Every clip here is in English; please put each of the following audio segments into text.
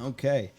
Okay.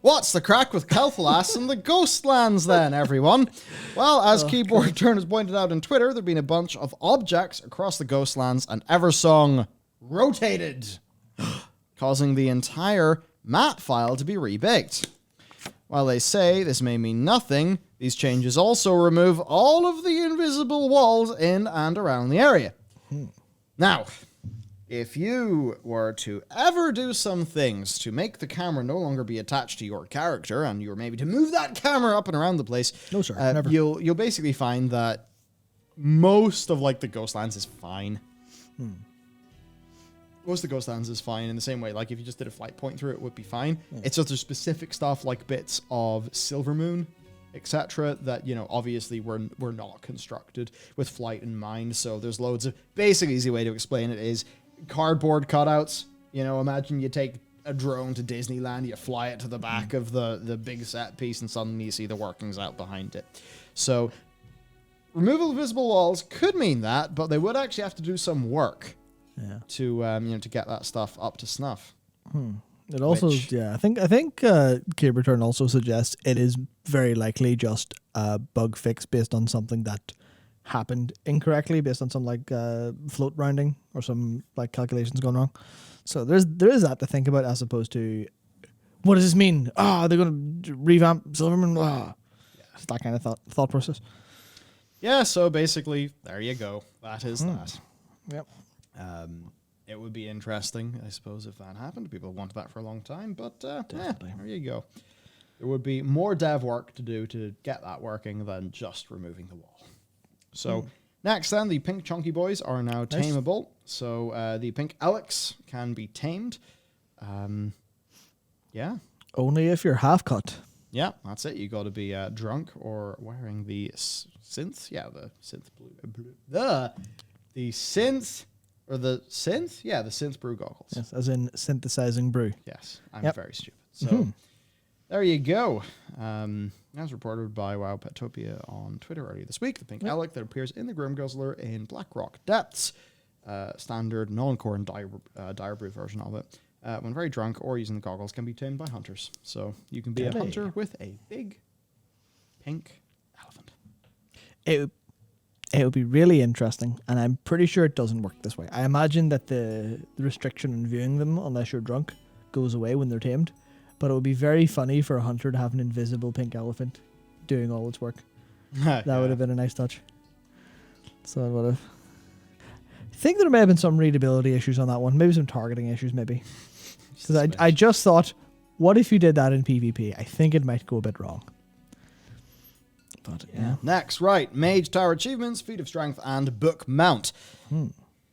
What's the crack with Kel'Thas and the Ghostlands then, everyone? Well, as Keyboard Turners pointed out on Twitter, there have been a bunch of objects across the Ghostlands, and Eversong rotated, causing the entire map file to be rebaked. While they say this may mean nothing, these changes also remove all of the invisible walls in and around the area. Now, if you were to ever do some things to make the camera no longer be attached to your character, and you were maybe to move that camera up and around the place, No, sir, never. You'll basically find that most of like the Ghostlands is fine. Most of the Ghostlands is fine in the same way. Like if you just did a flight point through it, would be fine. It's just there's specific stuff like bits of Silvermoon, etc. that, you know, obviously were not constructed with flight in mind. So there's loads of basic easy way to explain it is cardboard cutouts. You know, imagine you take a drone to Disneyland, you fly it to the back of the big set piece, and suddenly you see the workings out behind it. So removal of visible walls could mean that, but they would actually have to do some work to to get that stuff up to snuff. It also, I think Cable Return also suggests it is very likely just a bug fix based on something that happened incorrectly, based on some like float rounding or some like calculations going wrong. So there is that to think about, as opposed to what does this mean? They're going to revamp Silverman. It's that kind of thought process. Yeah. So basically, there you go. That is that. Yep. It would be interesting, I suppose, if that happened. People have wanted that for a long time, but there you go. There would be more dev work to do to get that working than just removing the wall. So next then, the pink chunky boys are now tameable. So the pink elekks can be tamed. Only if you're half cut. Yeah, that's it. You got to be drunk or wearing the synth. Yeah, the synth blue. The synth. Or the synth? Yeah, the synth brew goggles. Yes, as in synthesizing brew. Yes, I'm very stupid. So there you go. As reported by WowPetopia on Twitter earlier this week, the pink elekk that appears in the Grim Guzzler in Blackrock Depths, standard non-core and dire brew version of it, when very drunk or using the goggles, can be tamed by hunters. So you can be a hunter with a big pink elephant. It would be really interesting, and I'm pretty sure it doesn't work this way. I imagine that the restriction on viewing them, unless you're drunk, goes away when they're tamed. But it would be very funny for a hunter to have an invisible pink elephant doing all its work. That would have been a nice touch. So it would have. I think there may have been some readability issues on that one. Maybe some targeting issues, maybe. Because I just thought, what if you did that in PvP? I think it might go a bit wrong. But, Next, right. Mage Tower achievements, Feat of Strength, and Book Mount.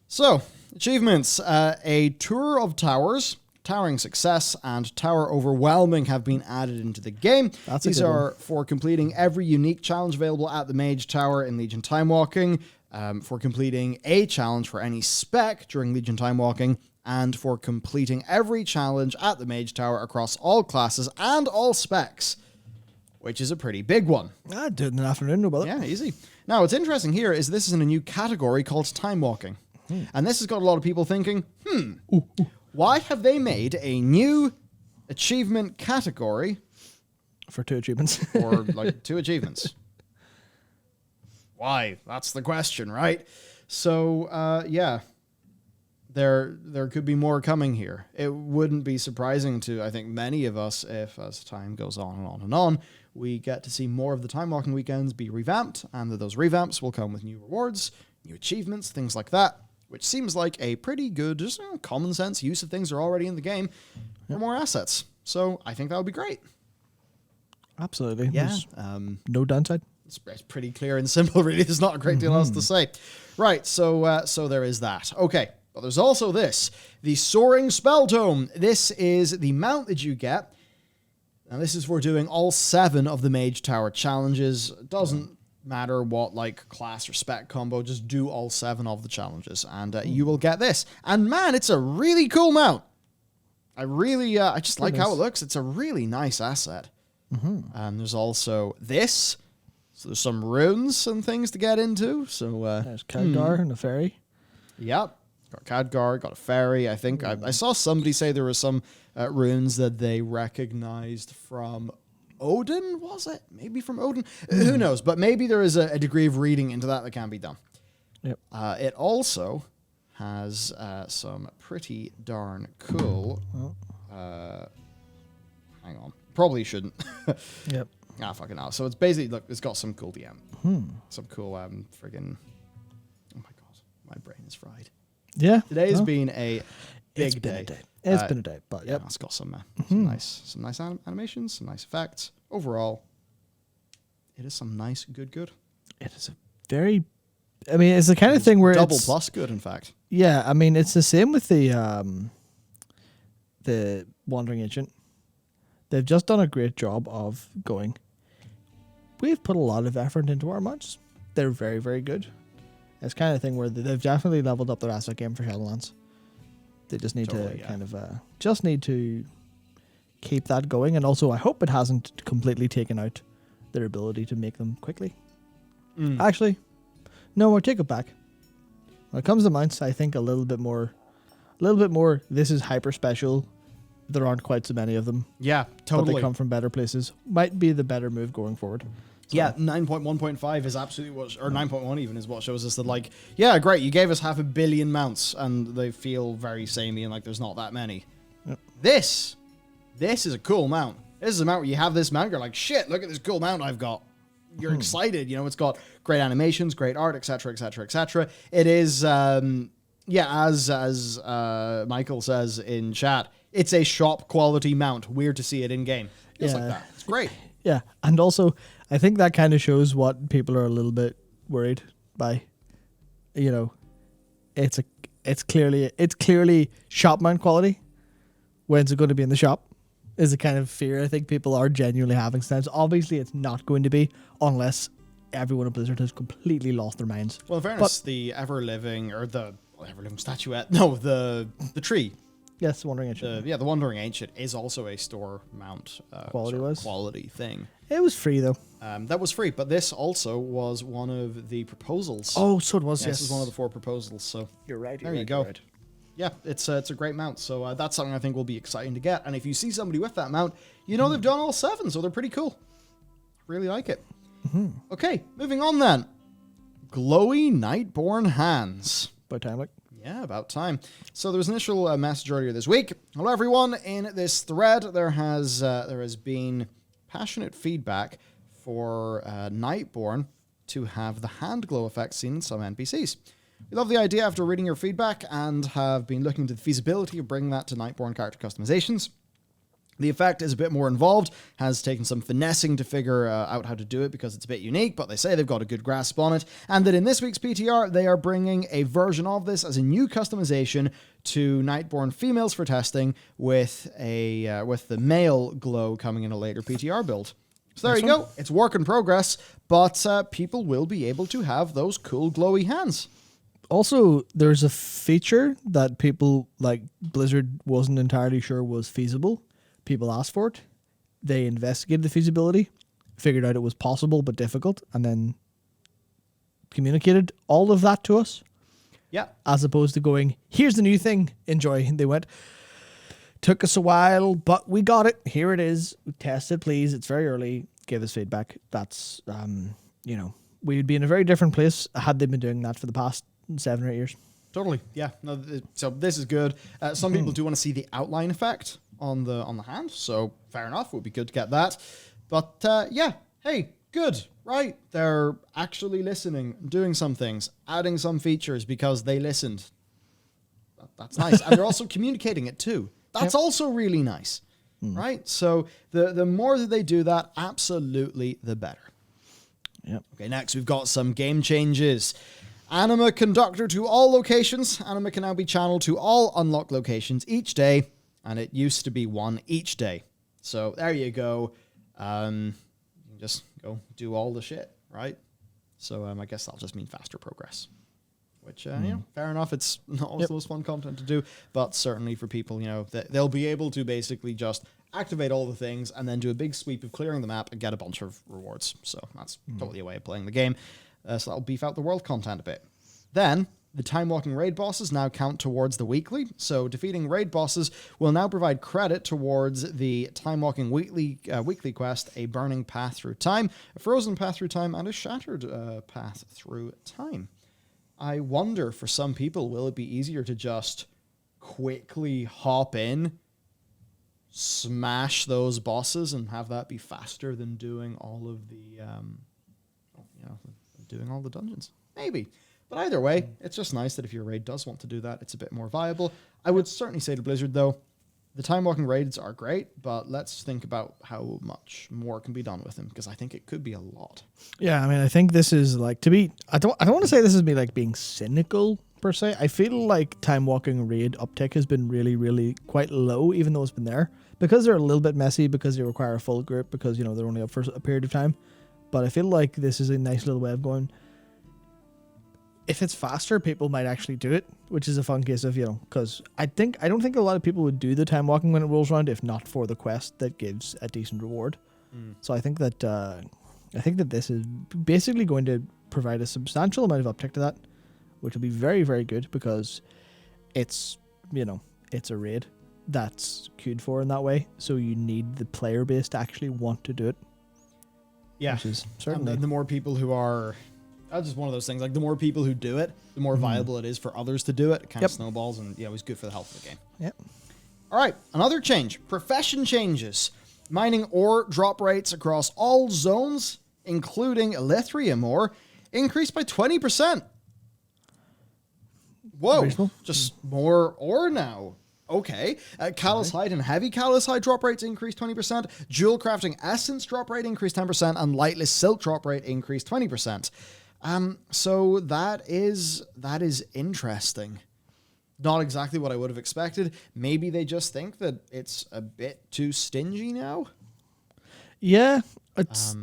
So, achievements. A Tour of Towering Success, and Tower Overwhelming have been added into the game. These are for completing every unique challenge available at the Mage Tower in Legion Time Walking, for completing a challenge for any spec during Legion Time Walking, and for completing every challenge at the Mage Tower across all classes and all specs. Which is a pretty big one. I did in an afternoon, no bother. Yeah, easy. Now, what's interesting here is this is in a new category called Time Walking. And this has got a lot of people thinking, why have they made a new achievement category for 2 achievements? For like 2 achievements. Why? That's the question, right? So, there could be more coming here. It wouldn't be surprising to, I think, many of us if, as time goes on and on and on, we get to see more of the Time Walking weekends be revamped, and that those revamps will come with new rewards, new achievements, things like that, which seems like a pretty good, just common sense use of things that are already in the game for more assets. So I think that would be great. Absolutely. Yeah. No downside. It's pretty clear and simple, really. There's not a great deal else to say. Right, so there is that. Okay, but there's also this. The Soaring spelltome. This is the mount that you get. And this is for doing all 7 of the Mage Tower challenges. It doesn't matter what like class or spec combo, just do all 7 of the challenges. And you will get this. And man, it's a really cool mount. I just like how it looks. It's a really nice asset. And there's also this. So there's some runes and things to get into. So there's Khadgar and the fairy. Yep. Got Khadgar, got a fairy. I think I saw somebody say there were some runes that they recognized from Odin, was it? Maybe from Odin? Who knows? But maybe there is a degree of reading into that can be done. Yep. It also has some pretty darn cool... hang on. Probably shouldn't. Yep. Ah, fucking hell. So it's basically, look, it's got some cool DM. Some cool friggin'... Oh my god. My brain is fried. Yeah. Today's been a big day. It's been a day, but yeah, it's got some nice animations, some nice effects. Overall, it is some nice, good. It is a very... I mean, it's the kind of thing where double it's... plus good, in fact. Yeah, I mean, it's the same with the Wandering Ancient. They've just done a great job of going, we've put a lot of effort into our mounts. They're very, very good. It's kind of thing where they've definitely leveled up their asset game for Shadowlands. They just need just need to keep that going. And also, I hope it hasn't completely taken out their ability to make them quickly. Actually, no, I'll take it back. When it comes to mounts, I think a little bit more, this is hyper special. There aren't quite so many of them. Yeah, But totally. they come from better places. Might be the better move going forward. So. Yeah, 9.1.5 is absolutely what, or 9.1 even is what shows us that, like, yeah, great, you gave us 500 million mounts, and they feel very samey and like there's not that many. Yep. This is a cool mount. This is a mount where you have this mount, you're like, shit, look at this cool mount I've got. You're excited, you know, it's got great animations, great art, etc., etc., etc. It is, as Michael says in chat, it's a shop quality mount. Weird to see it in game. It's like that. It's great. Yeah, and also I think that kind of shows what people are a little bit worried by. You know, it's clearly shop mount quality. When's it going to be in the shop? Is the kind of fear I think people are genuinely having sometimes. Obviously, it's not going to be unless everyone at Blizzard has completely lost their minds. Well, in fairness, the ever-living, or the ever-living statuette, no, the tree. Yes, Wandering Ancient. The Wandering Ancient is also a store mount quality thing. It was free, though. That was free, but this also was one of the proposals. Oh, so it was, yes. This is one of the 4 proposals, so... You're right. There you go. Right. Yeah, it's a great mount, so that's something I think will be exciting to get. And if you see somebody with that mount, you know they've done all 7, so they're pretty cool. Really like it. Okay, moving on then. Glowy Nightborne hands. By time, like. Yeah, about time. So there was an initial message earlier this week. Hello, everyone. In this thread, there has been passionate feedback for Nightborne to have the hand glow effect seen in some NPCs. We love the idea after reading your feedback and have been looking into the feasibility of bringing that to Nightborne character customizations. The effect is a bit more involved, has taken some finessing to figure out how to do it because it's a bit unique, but they say they've got a good grasp on it, and that in this week's PTR, they are bringing a version of this as a new customization to Nightborne females for testing with the male glow coming in a later PTR build. So there you go. It's work in progress, but people will be able to have those cool glowy hands. Also, there's a feature that people, like Blizzard, wasn't entirely sure was feasible. People asked for it. They investigated the feasibility, figured out it was possible but difficult, and then communicated all of that to us. Yeah. As opposed to going, here's the new thing, enjoy. They went, took us a while, but we got it. Here it is. Test it, please. It's very early. Give us feedback. That's, we'd be in a very different place had they been doing that for the past 7 or 8 years. Totally. Yeah. No, so this is good. Some people do want to see the outline effect on the hand, so fair enough. It would be good to get that. But yeah, hey, good, right? They're actually listening, doing some things, adding some features because they listened. That's nice. And they're also communicating it too. That's also really nice, right? So the more that they do that, absolutely the better. Yep. Okay, next we've got some game changes. Anima Conductor to all locations. Anima can now be channeled to all unlocked locations each day, and it used to be 1 each day. So there you go. You can just go do all the shit, right? So I guess that'll just mean faster progress. Which, fair enough. It's not always the most fun content to do, but certainly for people, they'll be able to basically just activate all the things and then do a big sweep of clearing the map and get a bunch of rewards. So that's totally a way of playing the game. So that'll beef out the world content a bit. Then The time-walking raid bosses now count towards the weekly, so defeating raid bosses will now provide credit towards the time-walking weekly quest, a burning path through time, a frozen path through time, and a shattered path through time. I wonder, for some people, will it be easier to just quickly hop in, smash those bosses, and have that be faster than doing all of the, doing all the dungeons? Maybe. But either way, it's just nice that if your raid does want to do that, it's a bit more viable. I would certainly say to Blizzard, though, the time-walking raids are great, but let's think about how much more can be done with them, because I think it could be a lot. Yeah, I mean, I think this is like, to be, I don't want to say this is me like being cynical per se. I feel like time-walking raid uptick has been really, really quite low, even though it's been there, because they're a little bit messy, because they require a full group, because, you know, they're only up for a period of time. But I feel like this is a nice little way of going, if it's faster, people might actually do it, which is a fun case of, you know, because I don't think a lot of people would do the time walking when it rolls around if not for the quest that gives a decent reward. So I think that this is basically going to provide a substantial amount of uptick to that, which will be very, very good, because it's, you know, it's a raid that's queued for in that way, so you need the player base to actually want to do it. Yeah, which is certainly the more people who are. That's just one of those things. Like, the more people who do it, the more viable it is for others to do it. It kind of snowballs, and yeah, it was good for the health of the game. Yep. All right, another change. Profession changes. Mining ore drop rates across all zones, including Elythrium ore, increased by 20%. Whoa, Reasonable. just more ore now. Okay. Callous Hide and Heavy Callous Hide drop rates increased 20%. Jewel Crafting Essence drop rate increased 10%, and Lightless Silk drop rate increased 20%. So that is interesting. Not exactly what I would have expected. Maybe they just think that it's a bit too stingy now. Yeah, it's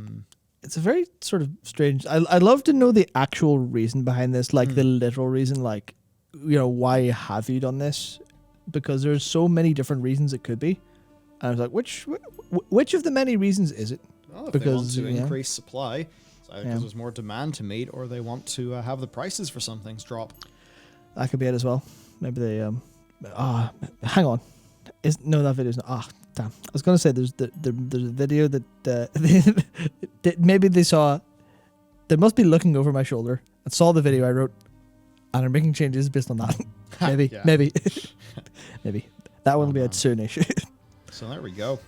a very sort of strange. I'd love to know the actual reason behind this, like the literal reason, like, you know, why have you done this? Because there's so many different reasons it could be. And I was like, which of the many reasons is it? Well, if they want to increase supply, it's either because there's more demand to meet, or they want to have the prices for some things drop. That could be it as well. Maybe they hang on. That video's not. Damn. I was gonna say there's a video that maybe they saw. They must be looking over my shoulder and saw the video I wrote, and are making changes based on that. maybe maybe that one will be out soonish. So there we go.